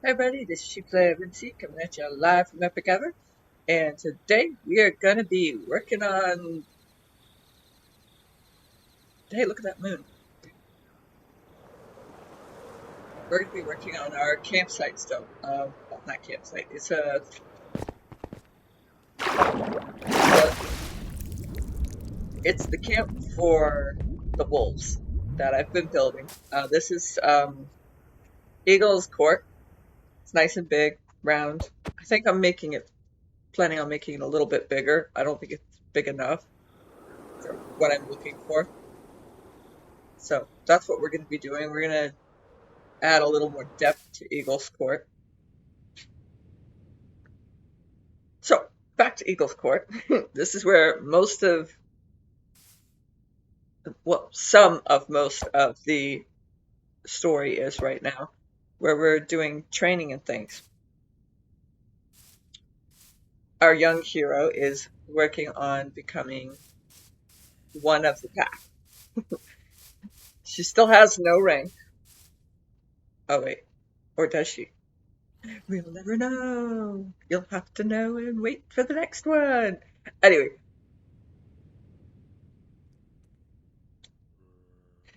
Hey everybody, this is Sheep Player Vinci coming at you live from Epic Ever. And today we are going to be working on. Hey, look at that moon. We're going to be working on our campsite still. Well, not campsite, well, it's the camp for the wolves that I've been building. This is Eagle's Court. It's nice and big, round. I think planning on making it a little bit bigger. I don't think it's big enough for what I'm looking for. So that's what we're going to be doing. We're going to add a little more depth to Eagles Court. So back to Eagles Court. This is where most of the story is right now, where we're doing training and things. Our young hero is working on becoming one of the pack. She still has no rank. Oh wait, or does she? We'll never know. You'll have to know and wait for the next one. Anyway,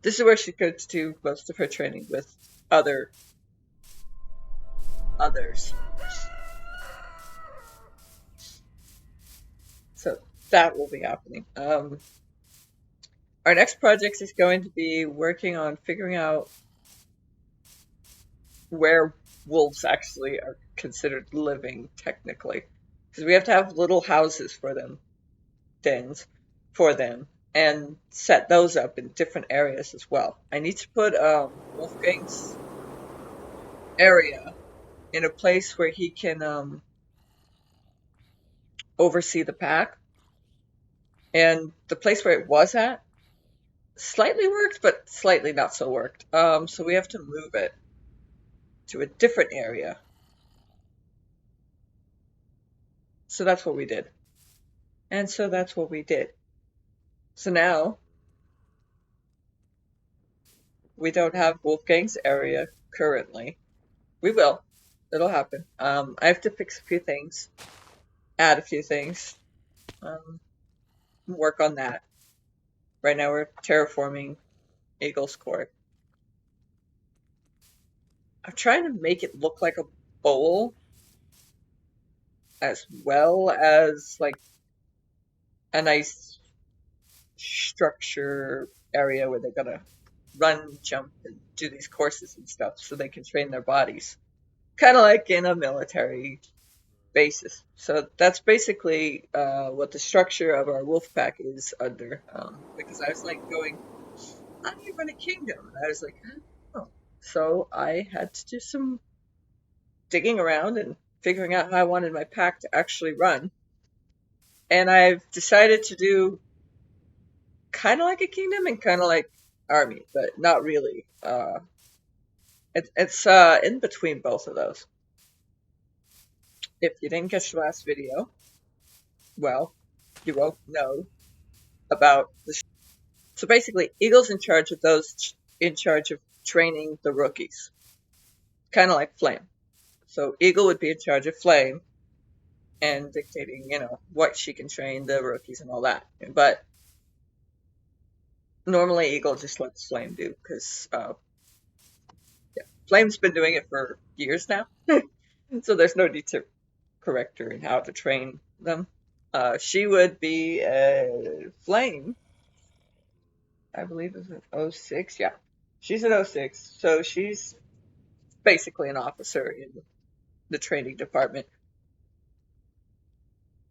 this is where she goes to do most of her training with others. So that will be happening. Our next project is going to be working on figuring out where wolves actually are considered living technically, because we have to have little houses for them, dens for them, and set those up in different areas as well. I need to put Wolfgang's area in a place where he can oversee the pack, and the place where it was at slightly worked, but slightly not so worked. So we have to move it to a different area. So that's what we did. And so that's what we did. So now we don't have Wolfgang's area currently. We will. It'll happen. I have to fix a few things, add a few things, work on that. Right now we're terraforming Eagle's Court. I'm trying to make it look like a bowl as well as like a nice structure area where they're gonna run, jump, and do these courses and stuff so they can train their bodies. Kind of like in a military basis. So that's basically what the structure of our wolf pack is under. Because I was like going, how do you run a kingdom? And I was like, oh. So I had to do some digging around and figuring out how I wanted my pack to actually run. And I've decided to do kind of like a kingdom and kind of like army, but not really. It's in between both of those. If you didn't catch the last video, well, you won't know about the. So basically, Eagle's in charge of those in charge of training the rookies, kind of like Flame. So Eagle would be in charge of Flame and dictating, what she can train the rookies and all that. But normally Eagle just lets Flame do because yeah, Flame's been doing it for years now, so there's no need to correct her in how to train them. She would be a Flame, I believe is an 06. Yeah, she's an 06, so she's basically an officer in the training department.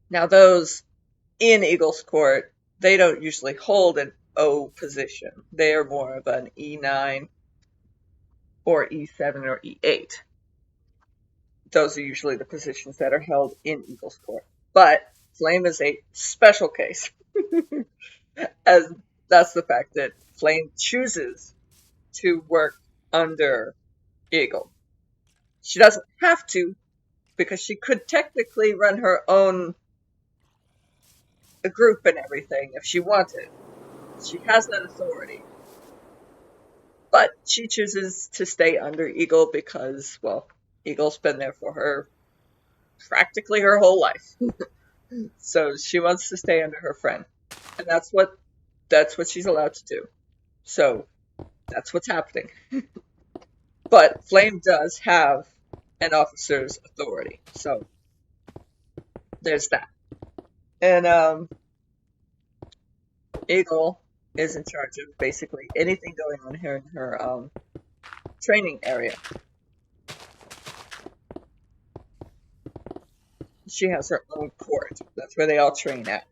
Now, those in Eagles Court, they don't usually hold an O position. They are more of an E9 or E7 or E8. Those are usually the positions that are held in Eagles Court. But Flame is a special case, as that's the fact that Flame chooses to work under Eagle. She doesn't have to, because she could technically run her own group and everything if she wanted. She has that authority. But she chooses to stay under Eagle because, well, Eagle's been there for her practically her whole life. So she wants to stay under her friend. And that's what she's allowed to do. So that's what's happening. But Flame does have an officer's authority. So there's that. And Eagle is in charge of basically anything going on here in her training area. She has her own court. That's where they all train at.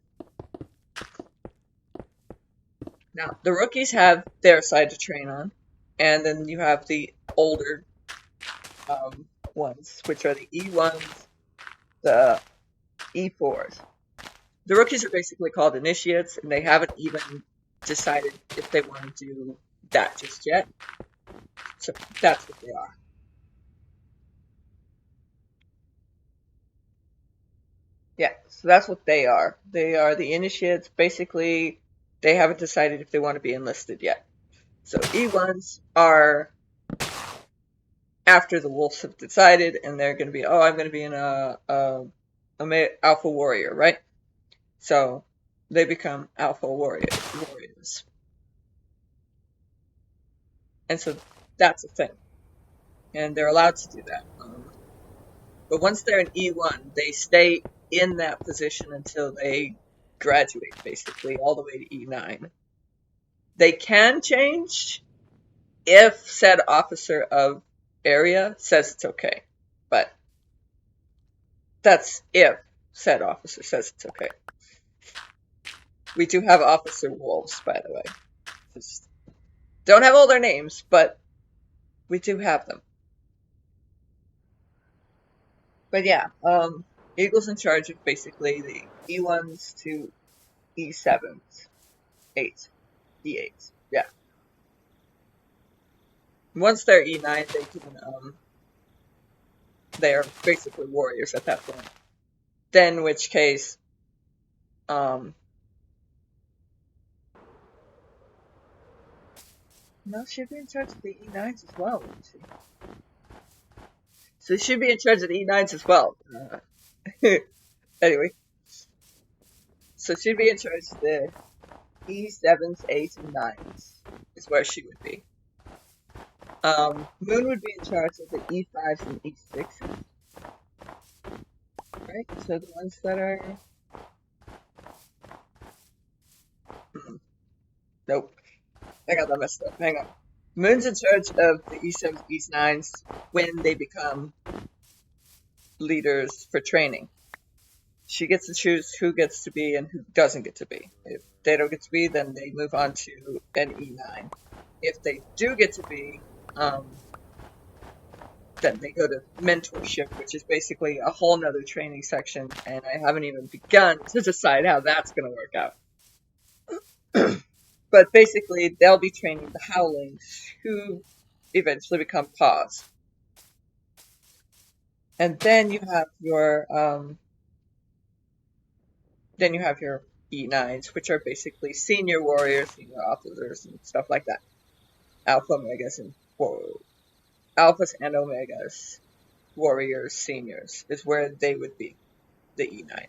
Now, the rookies have their side to train on, and then you have the older ones, which are the E1s, the E4s. The rookies are basically called initiates, and they haven't even decided if they want to do that just yet. So that's what they are. Yeah, so that's what they are. They are the initiates. Basically, they haven't decided if they want to be enlisted yet. So E1s are after the wolves have decided, and they're going to be, oh, I'm going to be in alpha warrior, right? So they become alpha warriors, and so that's a thing, and they're allowed to do that. But once they're an E1, they stay in that position until they graduate, basically, all the way to E9. They can change if said officer of area says it's okay, but that's if said officer says it's okay. We do have officer wolves, by the way. Just don't have all their names, but we do have them. But yeah, Eagle's in charge of basically the E1s to E7s, 8, E8s. Yeah. Once they're E9, they're basically warriors at that point. Then, in which case, no, she'd be in charge of the E9s as well, wouldn't she? So she'd be in charge of the E9s as well. Anyway, so she'd be in charge of the E7s, 8s, and 9s is where she would be. Moon would be in charge of the E5s and E6s, right? So the ones that are... Nope. I got that messed up. Hang on. Moon's in charge of the E7s, E9s when they become leaders for training. She gets to choose who gets to be and who doesn't get to be. If they don't get to be, then they move on to an E9. If they do get to be, then they go to mentorship, which is basically a whole nother training section, and I haven't even begun to decide how that's going to work out. But basically, they'll be training the Howlings, who eventually become Paws. And then you have your E9s, which are basically senior warriors, senior officers, and stuff like that. Alphas and Omegas, warriors, seniors, is where they would be, the E9.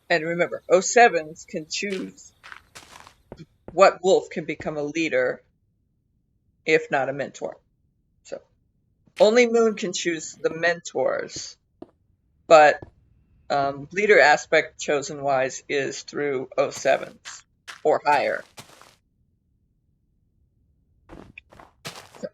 And remember, O7s can choose what wolf can become a leader, if not a mentor. So only Moon can choose the mentors, but leader aspect chosen wise is through O7s or higher. So,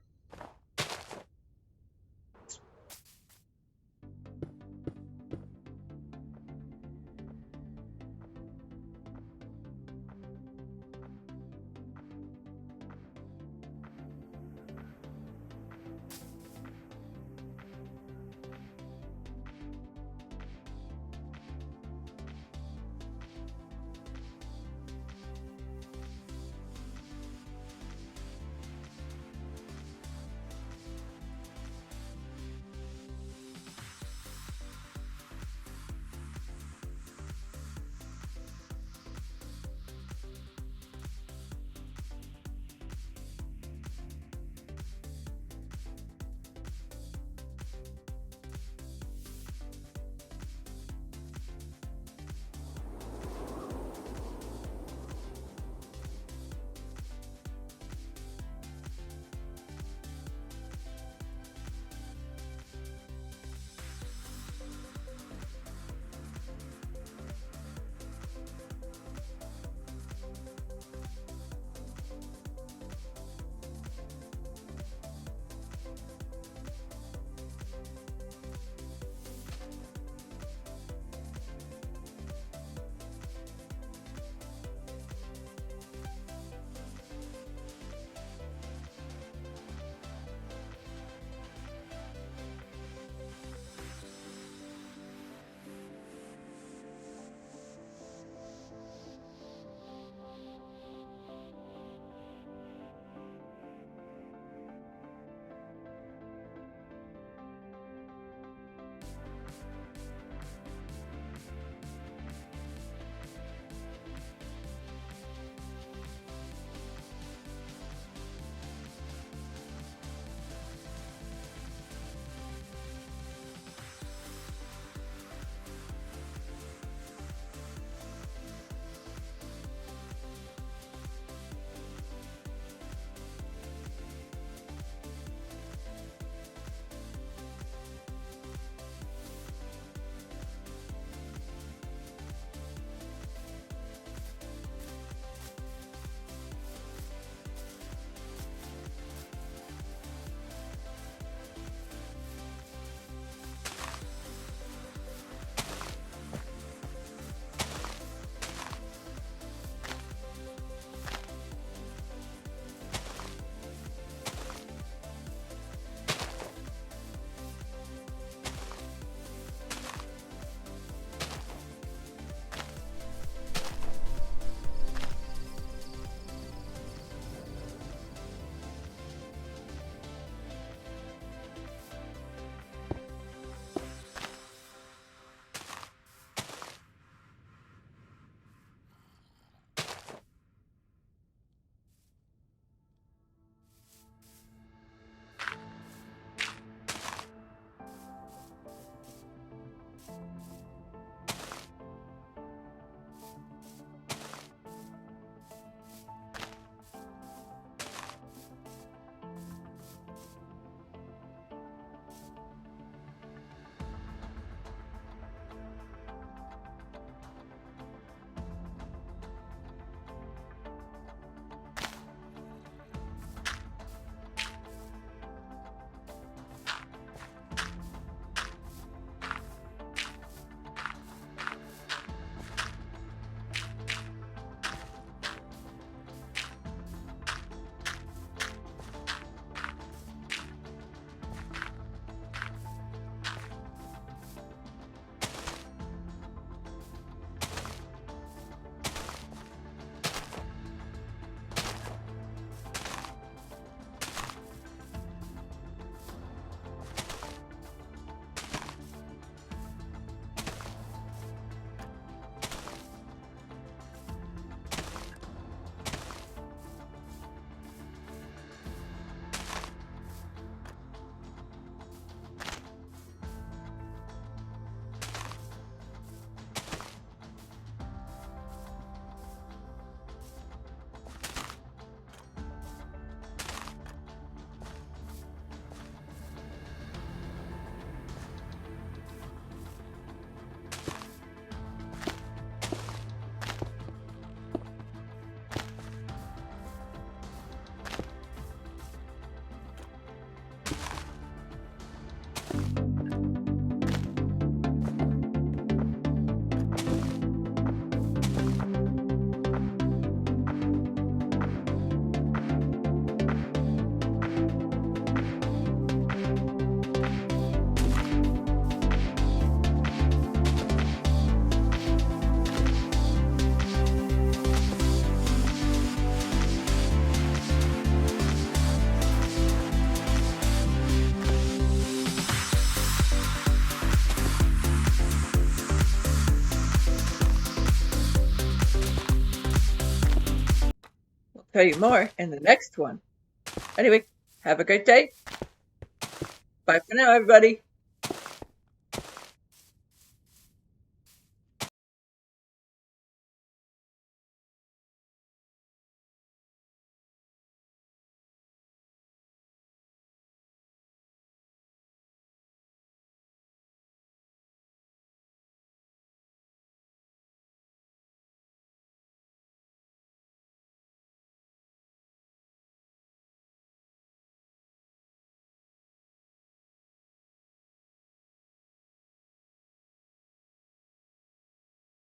We'll tell you more in the next one. Anyway, have a great day. Bye for now, everybody.